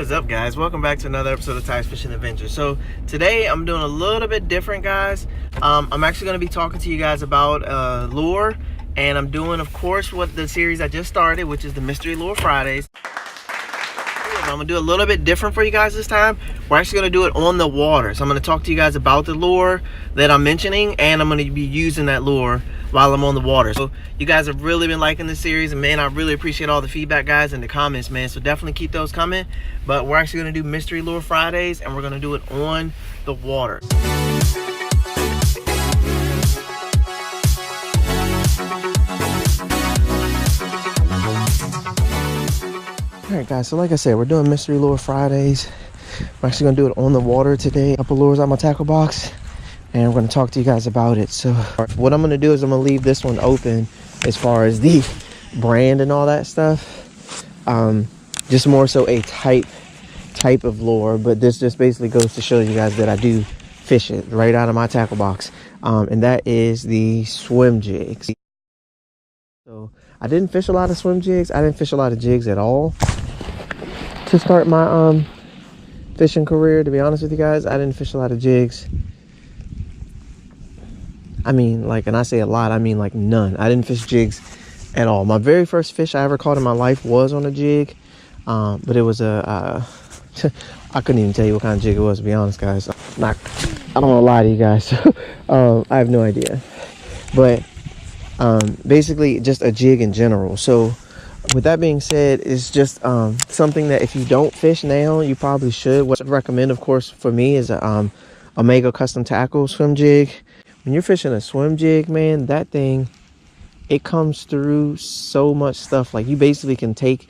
is up, guys? Welcome back to another episode of Ty's Fishing Adventure. So today I'm doing a little bit different, guys. I'm actually going to be talking to you guys about lure, and I'm doing, of course, what the series I just started, which is the Mystery Lure Fridays. I'm going to do a little bit different for you guys this time. We're actually going to do it on the water. So I'm going to talk to you guys about the lure that I'm mentioning, and I'm going to be using that lure while I'm on the water. So you guys have really been liking this series, and man, I really appreciate all the feedback, guys, in the comments, man. So definitely keep those coming. But we're actually going to do Mystery Lure Fridays, and we're going to do it on the water. All right, guys, so like I said, we're doing Mystery Lure Fridays. I'm actually going to do it on the water today. A couple lures out my tackle box, and I'm going to talk to you guys about it. So what I'm going to do is I'm going to leave this one open as far as the brand and all that stuff. Just more so a type of lure, but this just basically goes to show you guys that I do fish it right out of my tackle box. And that is the swim jigs. So I didn't fish a lot of swim jigs. I didn't fish a lot of jigs at all to start my fishing career, to be honest with you guys. I didn't fish a lot of jigs. I mean, like, and I say a lot, I mean like none. I didn't fish jigs at all. My very first fish I ever caught in my life was on a jig, but it was a I couldn't even tell you what kind of jig it was, to be honest, guys. I don't want to lie to you guys. I have no idea, but basically just a jig in general. So with that being said, it's just something that if you don't fish now, you probably should. What I'd recommend, of course, for me is a Omega Custom Tackle swim jig. When you're fishing a swim jig, man, that thing, it comes through so much stuff. Like, you basically can take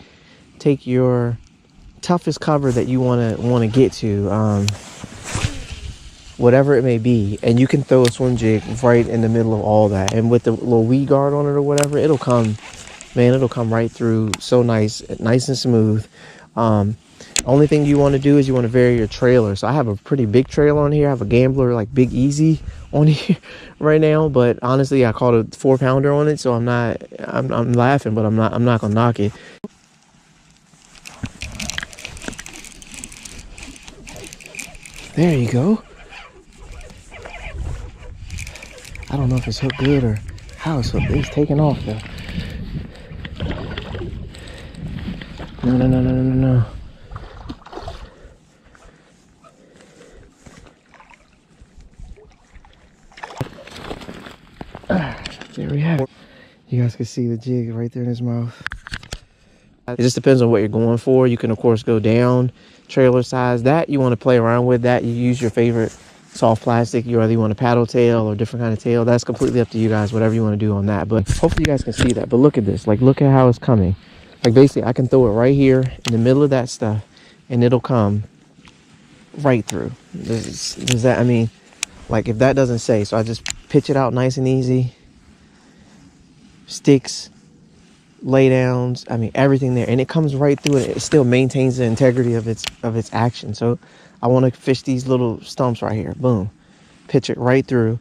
your toughest cover that you want to get to, whatever it may be, and you can throw a swim jig right in the middle of all that, and with the little weed guard on it or whatever, it'll come right through so nice and smooth. Only thing you want to do is you want to vary your trailer. So I have a pretty big trailer on here. I have a Gambler, like Big Easy, on here right now, but honestly I caught a 4-pounder on it, so I'm laughing, but I'm not gonna knock it. There you go. I don't know if it's hooked good or how it's hooked. It's taking off though. No. There we have it. You guys can see the jig right there in his mouth. It just depends on what you're going for. You can, of course, go down trailer size. That you want to play around with. That you use your favorite soft plastic. You want a paddle tail or different kind of tail. That's completely up to you guys, whatever you want to do on that. But hopefully you guys can see that. But look at this. Like, look at how it's coming. Like, basically I can throw it right here in the middle of that stuff, and it'll come right through. Does that, I mean, like, if that doesn't say, so I just pitch it out nice and easy. Sticks, lay downs, I mean, everything there, and it comes right through it. It still maintains the integrity of its action. So I want to fish these little stumps right here. Boom, pitch it right through,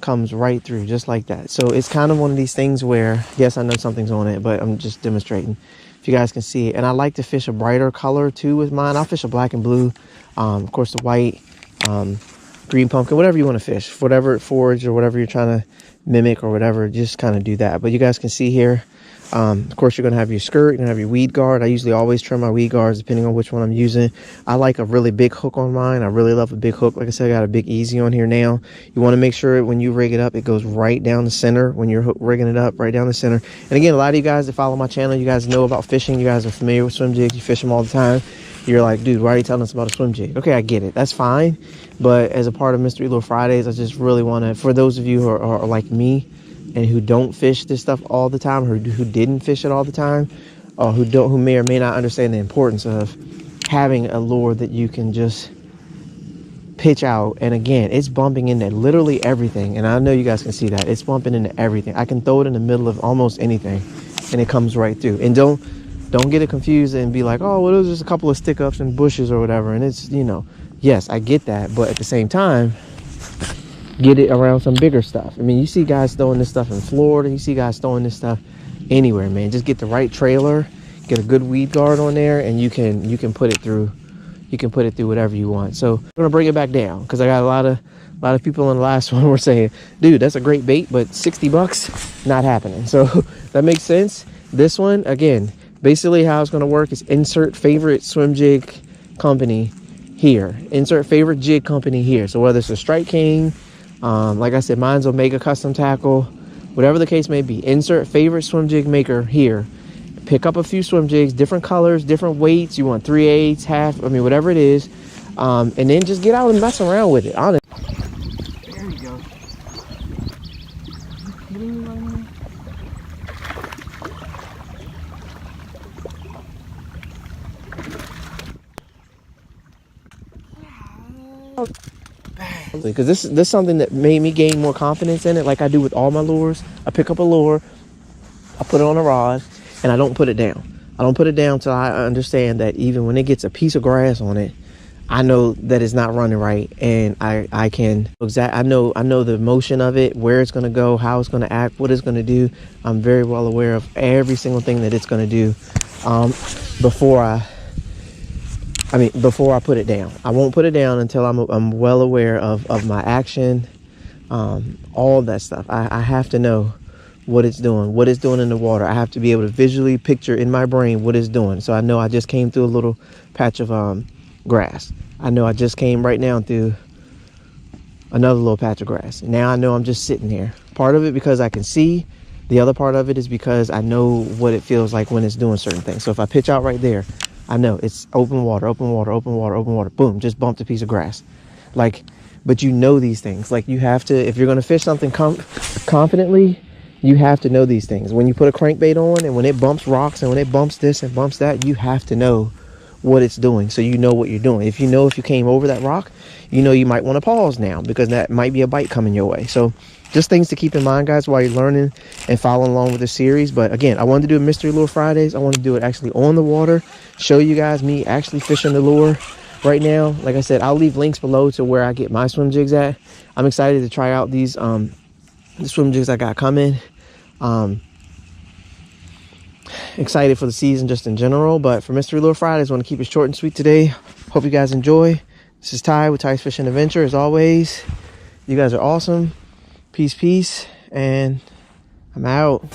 comes right through just like that. So it's kind of one of these things where, yes, I know something's on it, but I'm just demonstrating if you guys can see it. And I like to fish a brighter color too with mine. I'll fish a black and blue, of course the white, green pumpkin, whatever you want to fish, whatever forage or whatever you're trying to mimic or whatever, just kind of do that. But you guys can see here, of course, you're going to have your skirt, you're going to have your weed guard. I usually always trim my weed guards depending on which one I'm using. I like a really big hook on mine. I really love a big hook. Like I said, I got a Big Easy on here now. You want to make sure when you rig it up, it goes right down the center. When you're rigging it up, right down the center. And again, a lot of you guys that follow my channel, you guys know about fishing. You guys are familiar with swim jigs. You fish them all the time. You're like, dude, why are you telling us about a swim jig? Okay, I get it. That's fine. But as a part of Mystery Lure Fridays, I just really want to, for those of you who are like me and who don't fish this stuff all the time, or who didn't fish it all the time, or who may or may not understand the importance of having a lure that you can just pitch out. And again, it's bumping into literally everything. And I know you guys can see that. It's bumping into everything. I can throw it in the middle of almost anything, and it comes right through. And don't get it confused and be like, oh, well, there's just a couple of stick ups and bushes or whatever. And it's, you know, yes, I get that, but at the same time, get it around some bigger stuff. I mean, you see guys throwing this stuff in Florida. You see guys throwing this stuff anywhere, man. Just get the right trailer, get a good weed guard on there, and you can put it through you can put it through whatever you want. So I'm gonna bring it back down because I got a lot of people in the last one were saying, dude, that's a great bait, but $60 not happening. So that makes sense. This one, again, basically how it's gonna work is insert favorite swim jig company here, insert favorite jig company here. So whether it's a Strike King, like I said, mine's Omega Custom Tackle, whatever the case may be, insert favorite swim jig maker here. Pick up a few swim jigs, different colors, different weights. You want 3/8, half, I mean, whatever it is. And then just get out and mess around with it, honestly. There we go. Because this is something that made me gain more confidence in it, like I do with all my lures. I pick up a lure, I put it on a rod, and I don't put it down. I don't put it down till I understand that even when it gets a piece of grass on it, I know that it's not running right, and I know the motion of it, where it's going to go, how it's going to act, what it's going to do. I'm very well aware of every single thing that it's going to do before I put it down. I won't put it down until I'm well aware of my action, all of that stuff. I have to know what it's doing in the water. I have to be able to visually picture in my brain what it's doing. So I know I just came through a little patch of grass. I know I just came right now through another little patch of grass. Now I know I'm just sitting here. Part of it because I can see. The other part of it is because I know what it feels like when it's doing certain things. So if I pitch out right there, I know it's open water, open water, open water, open water. Boom, just bumped a piece of grass. Like, but you know these things. Like, you have to, if you're going to fish something confidently, you have to know these things. When you put a crankbait on and when it bumps rocks and when it bumps this and bumps that, you have to know what it's doing, so you know what you're doing. If you came over that rock, you know you might want to pause now because that might be a bite coming your way. So just things to keep in mind, guys, while you're learning and following along with the series. But again, I wanted to do Mystery Lure Fridays. I want to do it actually on the water, show you guys me actually fishing the lure right now. Like I said, I'll leave links below to where I get my swim jigs at. I'm excited to try out these the swim jigs I got coming. Excited for the season just in general, but for Mystery Lure Fridays, I want to keep it short and sweet today. Hope you guys enjoy. This is Ty with Ty's Fishing Adventure. As always, you guys are awesome. Peace, and I'm out.